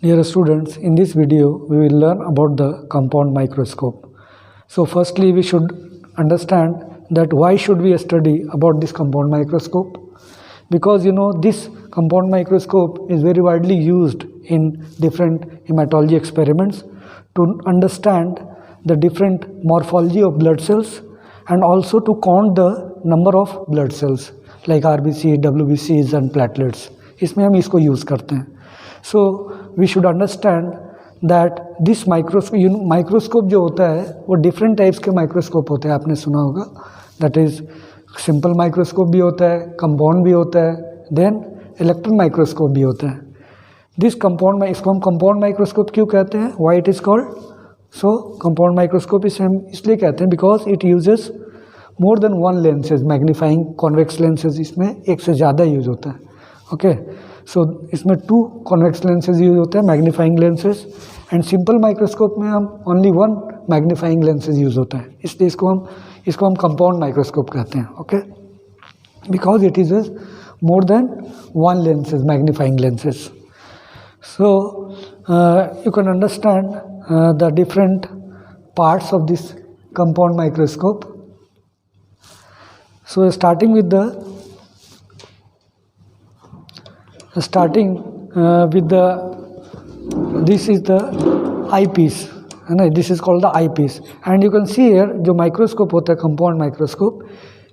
Dear students, in this video we will learn about the compound microscope. So firstly we should understand that why should we study about this compound microscope? Because this compound microscope is very widely used in different hematology experiments to understand the different morphology of blood cells and also to count the number of blood cells like RBC, WBCs and platelets. इसमें हम इसको use करते हैं. So we should understand that this microscope जो होता है वो different types के microscope होते हैं. आपने सुना होगा, that is simple microscope भी होता है, compound भी होता है, then electron microscope भी होता है. This compound, इसको हम compound microscope क्यों कहते हैं? Why it is called? So compound microscope इसे हम इसलिए कहते हैं because it uses more than one lenses, magnifying convex lenses इसमें एक से ज़्यादा यूज़ होता है. ओके सो इसमें 2 कॉन्वेक्स लेंसेज यूज होते हैं, magnifying lenses, and simple microscope में हम ओनली 1 मैग्नीफाइंग लेंसेज यूज होता है. इसलिए इसको हम कंपाउंड माइक्रोस्कोप कहते हैं. Okay because it is more than 1 lenses, magnifying lenses. So you can understand the different parts of this compound microscope. So starting with this is the eyepiece, है ना. This is called the eyepiece and you can see here जो microscope होता है compound microscope,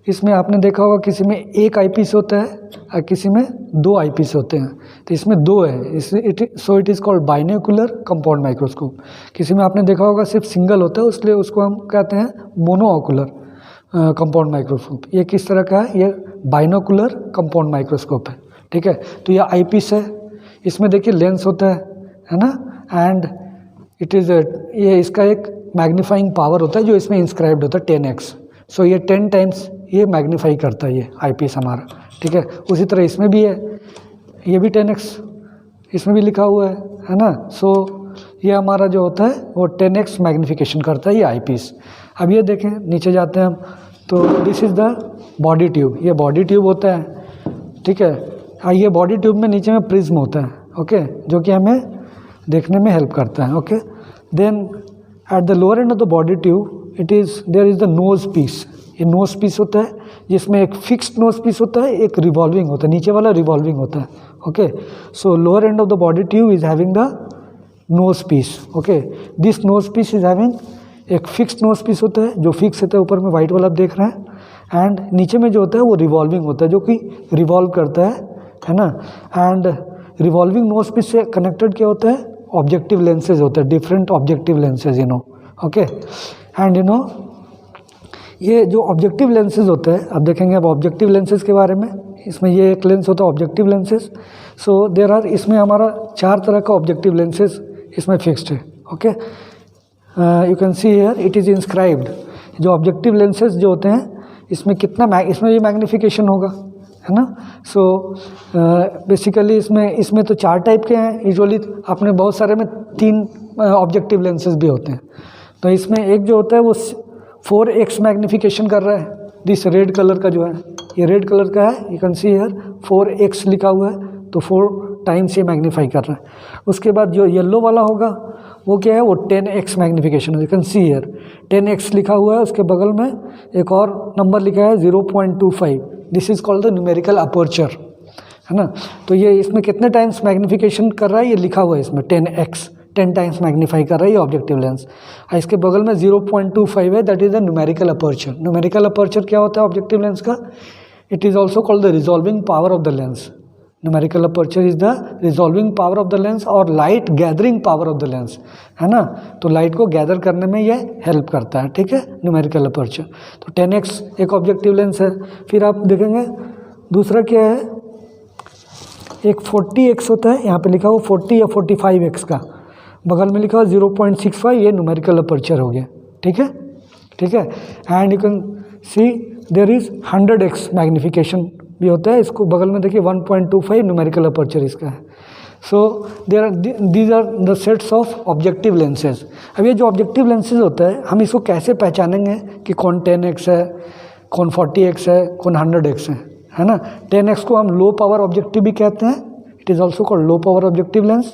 इसमें आपने देखा होगा किसी में एक आईपीस होता है और किसी में 2 आईपीस होते हैं. तो इसमें 2 है, so it is called binocular compound microscope. किसी में आपने देखा होगा सिर्फ सिंगल होता है, इसलिए उसको हम कहते हैं मोनोओकुलर कंपाउंड माइक्रोस्कोप. ये किस तरह का है? ये बाइनोकुलर कंपाउंड माइक्रोस्कोप है. ठीक है, तो ये आईपीस है, इसमें देखिए लेंस होता है ना, एंड इट इज़ ये इसका एक मैग्नीफाइंग पावर होता है जो इसमें इंस्क्राइब्ड होता है 10x. सो ये 10 टाइम्स ये मैग्नीफाई करता है ये आईपीस हमारा. ठीक है, उसी तरह इसमें भी है, ये भी 10x इसमें भी लिखा हुआ है ना. सो ये हमारा जो होता है वो 10x मैग्नीफिकेशन करता है ये आईपीस. अब ये देखें, नीचे जाते हैं हम, तो this is the body tube. ये बॉडी ट्यूब होता है. ठीक है, ये बॉडी ट्यूब में नीचे में प्रिज्म होता है. ओके जो कि हमें देखने में हेल्प करता है. Okay then at the lower end of the body tube there is the nose piece. ये नोज पीस होता है जिसमें एक फिक्स्ड नोज पीस होता है, एक रिवॉल्विंग होता है, नीचे वाला रिवॉल्विंग होता है. Okay so lower end of the body tube is having the nose piece. Okay this nose piece is having एक फिक्स्ड नोज पीस होता है जो फिक्स होता है, ऊपर में वाइट वाला आप देख रहे हैं, एंड नीचे में जो होता है वो रिवॉल्विंग होता है जो कि रिवॉल्व करता है ना. एंड रिवॉल्विंग नोज पीस से कनेक्टेड क्या होता है? ऑब्जेक्टिव लेंसेज होता है, different objective lenses okay. And ये जो ऑब्जेक्टिव लेंसेज होते हैं, अब देखेंगे अब ऑब्जेक्टिव लेंसेज के बारे में. इसमें ये एक लेंस होता है objective lenses. So there are, इसमें हमारा 4 तरह का ऑब्जेक्टिव लेंसेज इसमें फिक्स्ड है. Okay you can see here it is inscribed. जो ऑब्जेक्टिव लेंसेज जो होते हैं इसमें कितना इसमें भी मैग्नीफिकेशन होगा, है ना. सो बेसिकली इसमें तो 4 टाइप के हैं. यूजुअली आपने बहुत सारे में 3 ऑब्जेक्टिव लेंसेज भी होते हैं. तो इसमें एक जो होता है वो 4x मैग्नीफिकेशन कर रहा है. दिस रेड कलर का जो है, ये रेड कलर का है, you can see here 4x लिखा हुआ है, तो 4 टाइम्स ये मैग्नीफाई कर रहा है. उसके बाद जो येलो वाला होगा वो क्या है? वो 10x magnification. You can see here 10x लिखा हुआ है, उसके बगल में एक और नंबर लिखा है 0.25. This is called the numerical aperture, है ना. तो ये इसमें कितने टाइम्स मैग्नीफिकेशन कर रहा है ये लिखा हुआ है इसमें 10x, 10 टाइम्स मैग्नीफाई कर रहा है ये ऑब्जेक्टिव लेंस. इसके बगल में 0.25 है, that is the numerical aperture. Numerical aperture क्या होता है ऑब्जेक्टिव लेंस का? It is also called the resolving power of the lens. Numerical aperture is the resolving power of the lens और light gathering power of the lens, है ना. तो light को gather करने में ये हेल्प करता है. ठीक है, न्यूमेरिकल अपर्चर. तो 10x एक ऑब्जेक्टिव लेंस है. फिर आप देखेंगे दूसरा क्या है, एक 40x होता है, यहाँ पे लिखा हुआ 40 या 45x का, बगल में लिखा हुआ 0.65, ये न्यूमेरिकल अपर्चर हो गया. ठीक है, ठीक है. And you can see there is 100x magnification भी होता है. इसको बगल में देखिए 1.25 न्यूमेरिकल अपर्चर इसका है. So these are the sets of objective lenses. अब ये जो ऑब्जेक्टिव लेंसेज होता है हम इसको कैसे पहचानेंगे कि कौन 10x है, कौन 40x है, कौन 100x है ना. 10x को हम लो पावर ऑब्जेक्टिव भी कहते हैं. It is also called low power objective lens.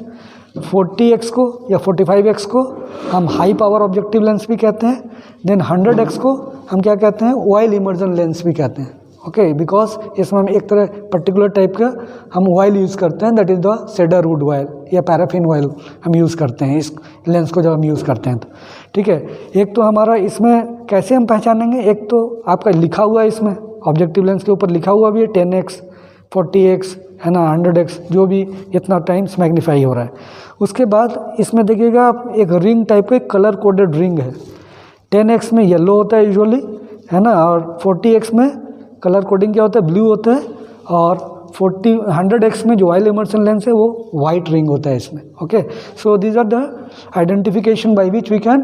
40x को या 45x को हम हाई पावर ऑब्जेक्टिव लेंस भी कहते हैं। देन 100x को हम क्या कहते हैं, ऑयल इमर्जन लेंस भी कहते हैं। ओके, बिकॉज इसमें हम एक तरह पर्टिकुलर टाइप का हम ऑयल यूज़ करते हैं, दैट इज़ द सेडरवुड ऑयल या पैराफिन ऑयल हम यूज़ करते हैं इस लेंस को जब हम यूज़ करते हैं तो। ठीक है, एक तो हमारा इसमें कैसे हम पहचानेंगे, एक तो आपका लिखा हुआ है इसमें ऑब्जेक्टिव लेंस के ऊपर लिखा हुआ भी है 10x 40x है ना, 100x, जो भी इतना टाइम्स मैग्नीफाई हो रहा है। उसके बाद इसमें देखिएगा आप एक रिंग टाइप का कलर कोडेड रिंग है। 10x में येलो होता है यूजुअली है ना, और 40x में कलर कोडिंग क्या होता है, ब्लू होता है, और 100x में जो ऑयल इमर्सन लेंस है वो वाइट रिंग होता है इसमें। Okay, so these are the identification by which we can,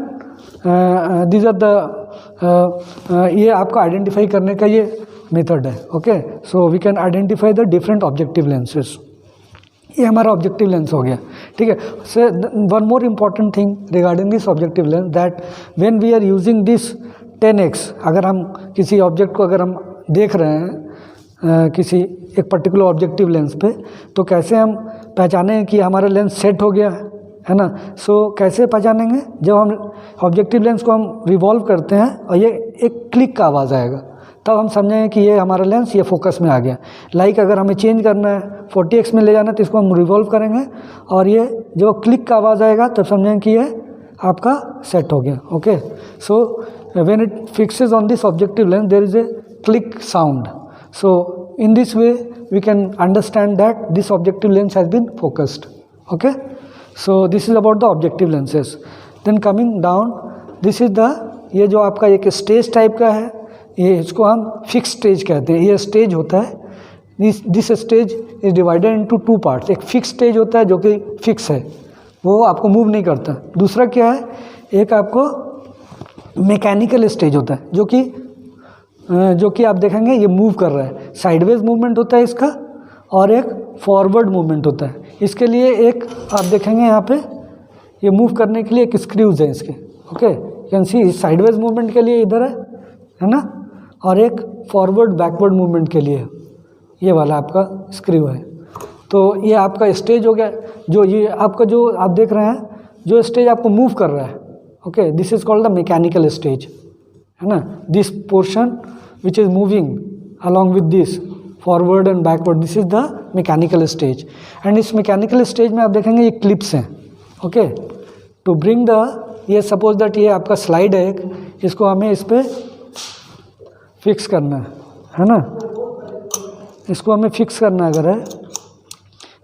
these are the ये आपका आइडेंटिफाई करने का ये मेथड है। Okay, so we can identify the different objective lenses. ये हमारा ऑब्जेक्टिव लेंस हो गया। ठीक है, so one more important thing regarding this objective lens, that when we are using this 10x, अगर हम किसी ऑब्जेक्ट को अगर हम देख रहे हैं किसी एक पर्टिकुलर ऑब्जेक्टिव लेंस पे, तो कैसे हम पहचानें कि हमारा लेंस सेट हो गया है ना। सो कैसे पहचानेंगे, जब हम ऑब्जेक्टिव लेंस को हम रिवॉल्व करते हैं और ये एक क्लिक का आवाज़ आएगा, तब हम समझेंगे कि ये हमारा लेंस ये फोकस में आ गया। लाइक अगर हमें चेंज करना है 40x में ले जाना है तो इसको हम रिवॉल्व करेंगे और ये जब क्लिक का आवाज़ आएगा तब समझेंगे कि ये आपका सेट हो गया। Okay, so when it fixes on this objective lens there is a click sound. So in this way we can understand that this objective lens has been focused. Okay, so this is about the objective lenses. Then coming down, this is the, ये जो आपका एक stage type का है, ये इसको हम fix stage कहते हैं। ये स्टेज होता है, this stage is divided into 2 parts. एक फिक्स स्टेज होता है जो कि फिक्स है, वो आपको मूव नहीं करता। दूसरा क्या है, एक आपको मैकेनिकल स्टेज होता है जो कि आप देखेंगे ये मूव कर रहा है, साइडवेज मूवमेंट होता है इसका, और एक फॉरवर्ड मूवमेंट होता है। इसके लिए एक आप देखेंगे यहाँ पे ये मूव करने के लिए एक स्क्रूज है इसके। Okay, can see sideways movement के लिए इधर है ना, और एक फॉरवर्ड बैकवर्ड मूवमेंट के लिए ये वाला आपका स्क्रू है। तो ये आपका स्टेज हो गया, जो ये आपका जो आप देख रहे हैं जो स्टेज आपको मूव कर रहा है। Okay, this is called the mechanical stage है ना। This portion which is moving along with this forward and backward, this is the mechanical stage. and इस mechanical stage में आप देखेंगे ये clips हैं। okay, to bring the, ये suppose that ये आपका slide है एक, इसको हमें इस पर फिक्स करना है ना, इसको हमें फिक्स करना अगर है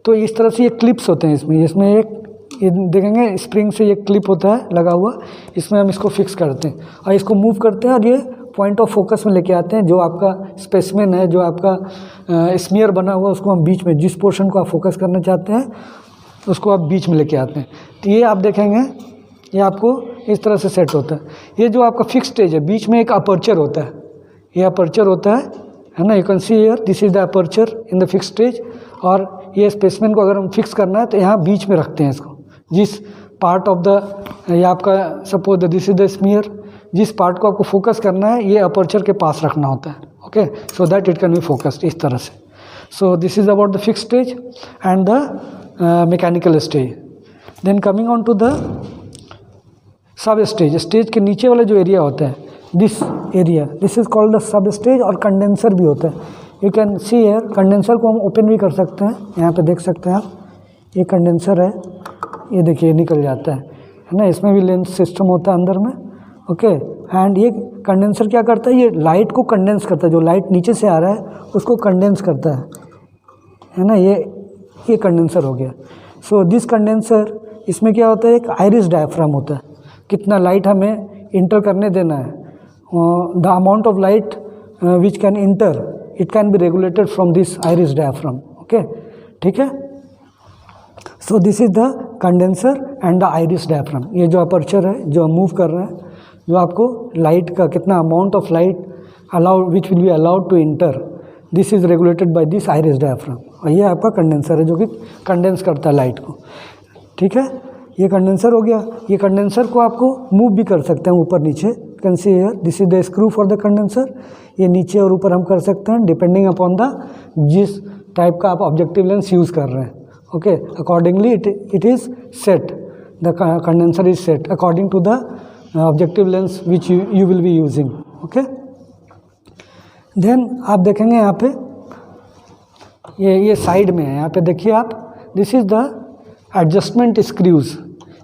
तो इस तरह से ये क्लिप्स होते हैं इसमें एक ये देखेंगे स्प्रिंग से ये क्लिप होता है लगा हुआ, इसमें हम इसको फिक्स करते हैं और इसको मूव करते हैं और ये पॉइंट ऑफ फोकस में लेके आते हैं। जो आपका स्पेसिमेन है, जो आपका स्मीयर बना हुआ, उसको हम बीच में, जिस पोर्शन को आप फोकस करना चाहते हैं उसको आप बीच में लेके आते हैं। तो ये आप देखेंगे ये आपको इस तरह से सेट होता है। ये जो आपका फिक्स स्टेज है, बीच में एक अपर्चर होता है, ये अपर्चर होता है ना। You can see here this is the aperture in the fix stage. और ये स्पेसिमेन को अगर हम फिक्स करना है तो यहाँ बीच में रखते हैं इसको, जिस पार्ट ऑफ द, ये आपका suppose this is the smear, जिस पार्ट को आपको फोकस करना है ये अपर्चर के पास रखना होता है। Okay, so that it can be focused इस तरह से। So this is about the fix stage and the mechanical stage. Then coming on to the sub stage, stage के नीचे वाला जो एरिया होता है, this area, this is called the sub stage. और कंडेंसर भी होता है, you can see here, condenser को हम ओपन भी कर सकते हैं, यहाँ पे देख सकते हैं आप, ये कंडेंसर है, ये देखिए निकल जाता है ना। इसमें भी लेंस सिस्टम होता है अंदर में। ओके, एंड ये कंडेंसर क्या करता है, ये लाइट को कंडेंस करता है, जो लाइट नीचे से आ रहा है उसको कंडेंस करता है ना। ये कंडेंसर हो गया। सो दिस कंडेंसर, इसमें क्या होता है, एक आइरिस डायफ्राम होता है, कितना लाइट हमें इंटर करने देना है, the amount of light which can inter, it can be regulated from this iris diaphragm. Okay, ठीक है। सो this is the condenser and the iris diaphragm. ये जो अपर्चर है जो मूव कर रहा है, जो आपको लाइट का कितना amount of light allowed which will be allowed to enter, this is regulated by this iris diaphragm. और ये आपका कंडेंसर है जो कि कंडेंस करता है लाइट को। ठीक है, ये कंडेंसर हो गया। ये कंडेंसर को आपको मूव भी कर सकते हैं ऊपर नीचे, can see here this is the screw for the condenser. ये नीचे और ऊपर हम कर सकते हैं डिपेंडिंग अपॉन द जिस टाइप का आप ऑब्जेक्टिव लेंस यूज़ कर रहे हैं। Okay, accordingly it is set, the condenser is set according to the objective lens which you will be using. Okay, then आप देखेंगे यहाँ पे ये साइड में है, यहाँ पे देखिए आप, this is the adjustment screws.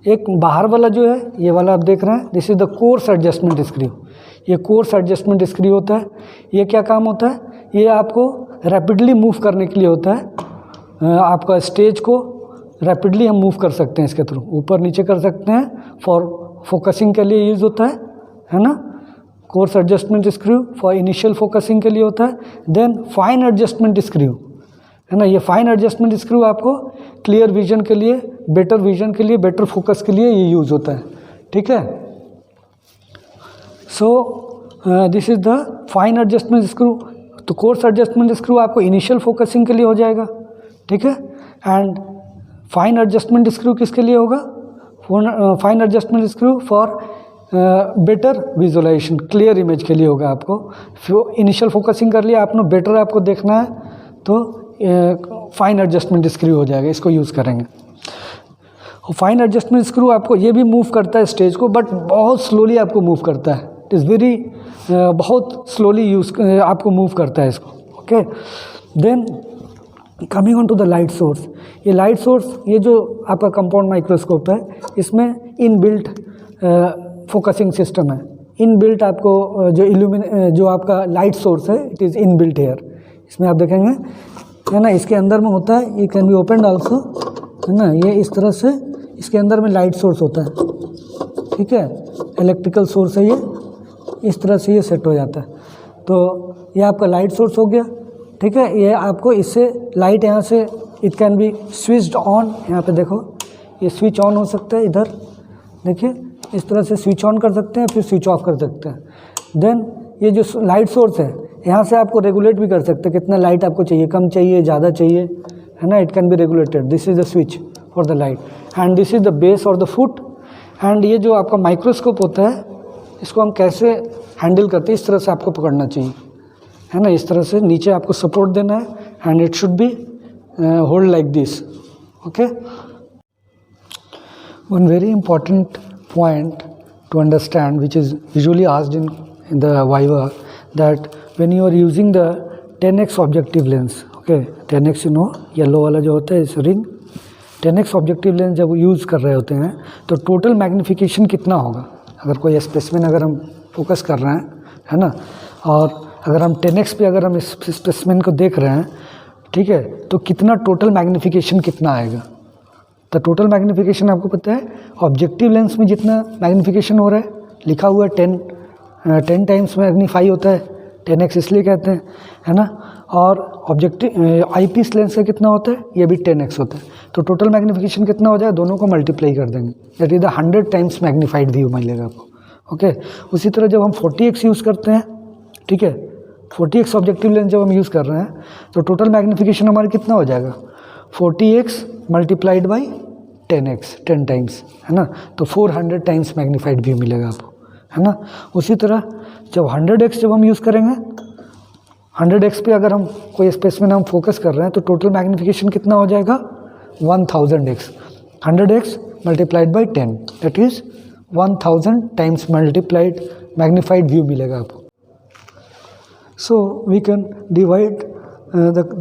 एक बाहर वाला जो है ये वाला आप देख रहे हैं, this is the course adjustment screw. ये कोर्स एडजस्टमेंट स्क्रू होता है. ये क्या काम होता है, ये आपको रैपिडली मूव करने के लिए होता है. आपका स्टेज को रैपिडली हम मूव कर सकते हैं इसके थ्रू, ऊपर नीचे कर सकते हैं. फॉर फोकसिंग के लिए यूज़ होता है ना. Course adjustment screw for initial focusing के लिए होता है. देन फाइन एडजस्टमेंट स्क्रू है ना. ये फाइन एडजस्टमेंट स्क्रू आपको क्लियर विजन के लिए, बेटर विजन के लिए, बेटर फोकस के लिए ये यूज़ होता है. ठीक है. So this is the fine adjustment screw. तो कोर्स एडजस्टमेंट स्क्रू आपको इनिशियल फोकसिंग के लिए हो जाएगा. ठीक है. एंड फाइन एडजस्टमेंट स्क्रू किसके लिए होगा, fine adjustment screw for better visualisation, clear image के लिए होगा. आपको इनिशियल फोकसिंग कर लिया आपने, बेटर आपको देखना है तो फाइन एडजस्टमेंट स्क्रू हो जाएगा, इसको यूज़ करेंगे. फाइन एडजस्टमेंट स्क्रू आपको ये भी मूव करता है स्टेज को, बट बहुत स्लोली आपको मूव करता है. इट इज़ वेरी बहुत स्लोली यूज़ आपको मूव करता है इसको. Okay. Then coming on to the light source. ये लाइट सोर्स, ये जो आपका कंपाउंड माइक्रोस्कोप है, इसमें इनबिल्ट फोकसिंग सिस्टम है. इनबिल्ट आपको जो आपका लाइट सोर्स है, इट इज़ इनबिल्ट हेयर. इसमें आप देखेंगे है ना, इसके अंदर में होता है, ये कैन बी ओपनड आल्सो है ना. ये इस तरह से इसके अंदर में लाइट सोर्स होता है. ठीक है. इलेक्ट्रिकल सोर्स है ये, इस तरह से ये सेट हो जाता है. तो ये आपका लाइट सोर्स हो गया. ठीक है. ये आपको इससे लाइट यहाँ से it can B switched on. यहाँ पे देखो, ये स्विच ऑन हो सकता है. इधर देखिए, इस तरह से स्विच ऑन कर सकते हैं, फिर स्विच ऑफ कर सकते हैं. देन ये जो लाइट सोर्स है, यहाँ से आपको रेगुलेट भी कर सकते हैं, कितना लाइट आपको चाहिए, कम चाहिए, ज़्यादा चाहिए, है ना. It can be regulated. This is the switch for the light and this is the base और द फुट. एंड ये जो आपका माइक्रोस्कोप होता है, इसको हम कैसे हैंडल करते हैं, इस तरह से आपको पकड़ना चाहिए, है ना. इस तरह से नीचे आपको सपोर्ट देना है and it should be hold like this. Okay. One very important point two understand which is usually asked in the viva, that when you are using the 10x objective lens, okay, 10x you know, yellow वाला जो होता है इस ring, 10x objective lens जब use कर रहे होते हैं तो टोटल मैग्नीफिकेशन कितना होगा. अगर कोई स्पेसिमेन अगर हम फोकस कर रहे हैं, है ना, और अगर हम 10x पे अगर हम इस स्पेसिमेन को देख रहे हैं, ठीक है, तो कितना टोटल मैग्नीफिकेशन कितना आएगा. तो टोटल मैग्नीफिकेशन आपको पता है, ऑब्जेक्टिव लेंस में जितना मैग्नीफिकेशन हो रहा है, लिखा हुआ है 10 टाइम्स मैग्नीफाई होता है, 10x इसलिए कहते हैं, है ना. और ऑब्जेक्टिव आईपीस लेंस का कितना होता है, ये भी 10x होता है. तो टोटल मैग्नीफिकेशन कितना हो जाए, दोनों को मल्टीप्लाई कर देंगे, that is the 100 times magnified view मिलेगा आपको. ओके. उसी तरह जब हम 40x यूज़ करते हैं, ठीक है, 40x ऑब्जेक्टिव लेंस जब हम यूज़ कर रहे हैं, तो टोटल मैग्नीफिकेशन हमारा कितना हो जाएगा, 40x multiplied by 10x, 10 times, है ना. तो 400 टाइम्स मैग्नीफाइड व्यू मिलेगा आपको, है ना. उसी तरह जब 100x जब हम यूज़ करेंगे, 100x पे अगर हम कोई स्पेसिमेन हम फोकस कर रहे हैं, तो टोटल मैग्नीफिकेशन कितना हो जाएगा, 1000x. 100x multiplied by 10, that is 1000 times multiplied magnified view मिलेगा आपको. So we can divide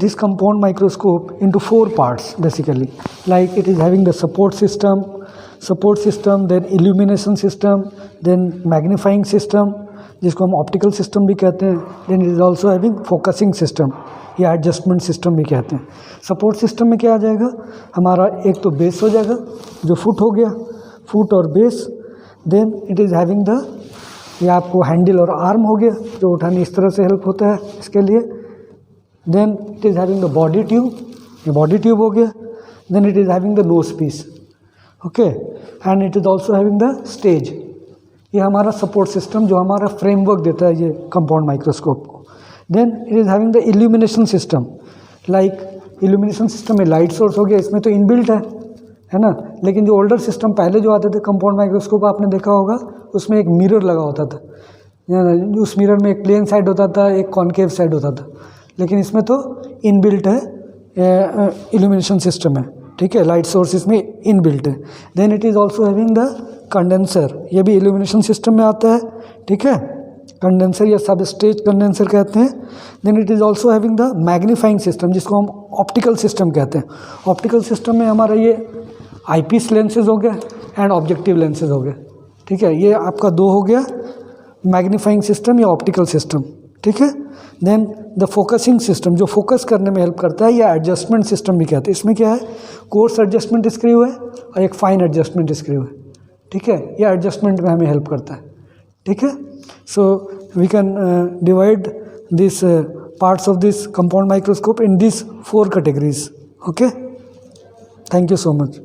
this compound microscope into 4 parts basically, like it is having the support system, then illumination system, then magnifying system जिसको हम optical system भी कहते हैं, then it is also having focusing system या adjustment system भी कहते हैं. Support system में क्या आ जाएगा हमारा, एक तो बेस हो जाएगा जो फुट हो गया, फुट और base. Then it is having the, ये आपको हैंडल और आर्म हो गया जो उठाने इस तरह से हेल्प होता है इसके लिए. Then it is having the body tube, ये बॉडी ट्यूब हो गया. Then it is having the nose piece. Okay. And it is also having the stage. ये हमारा सपोर्ट सिस्टम जो हमारा फ्रेमवर्क देता है ये कंपाउंड माइक्रोस्कोप को. Then it is having the illumination system, like illumination system में लाइट सोर्स हो गया, इसमें तो इनबिल्ट है ना. लेकिन जो ओल्डर सिस्टम पहले जो आते थे कंपाउंड माइक्रोस्कोप, आपने देखा होगा उसमें एक मिरर लगा होता था. उस मिरर में एक प्लेन साइड होता था, एक कॉन्केव साइड होता था. लेकिन इसमें तो इनबिल्ट है इल्यूमिनेशन सिस्टम है. ठीक है, लाइट सोर्स इसमें इन बिल्ट है। Then it is also having the condenser, ये भी इल्यूमिनेशन सिस्टम में आता है, ठीक है, कंडेंसर या सब स्टेज कंडेंसर कहते हैं। Then it is also having the magnifying system, जिसको हम ऑप्टिकल सिस्टम कहते हैं। ऑप्टिकल सिस्टम में हमारा ये आईपीस लेंसेज हो गया एंड ऑब्जेक्टिव लेंसेज हो गए, ठीक है, ये आपका दो हो गया, मैग्नीफाइंग सिस्टम या ऑप्टिकल सिस्टम, ठीक है। देन द फोकसिंग सिस्टम, जो फोकस करने में हेल्प करता है, या एडजस्टमेंट सिस्टम भी कहते हैं। इसमें क्या है, कोर्स एडजस्टमेंट स्क्रू है और एक फाइन एडजस्टमेंट स्क्रू है, ठीक है, ये एडजस्टमेंट में हमें हेल्प करता है, ठीक है। So we can divide this parts of this compound microscope in these 4 categories. Okay, thank you so much.